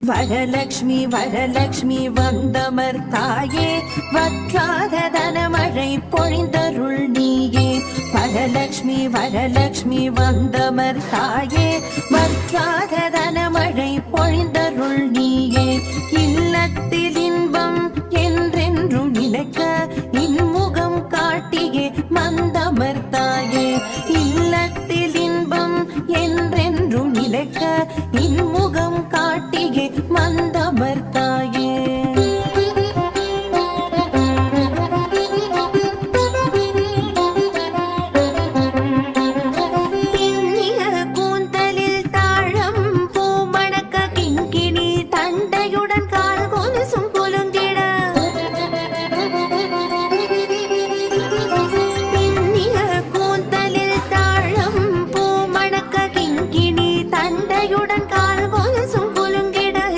வரலக்ஷ்மி வரலக்ஷ்மி வந்தமர் தாயே, வற்றாத தனமழை பொழிந்தருள் நீயே. வரலக்ஷ்மி வரலக்ஷ்மி வந்தமர் தாயே, வற்றாத தனமழை பொழிந்தருள் நீயே. இல்லத்தில் இன்பம் என்றென்றும் நிலைக்க இன்முகம் காட்டியே மந்தமர் தாயே. இல்லத்தில் இன்பம் என்றென்றும் நிலைக்க இன்முகம் காட்டியே மந்தமர் தாயே.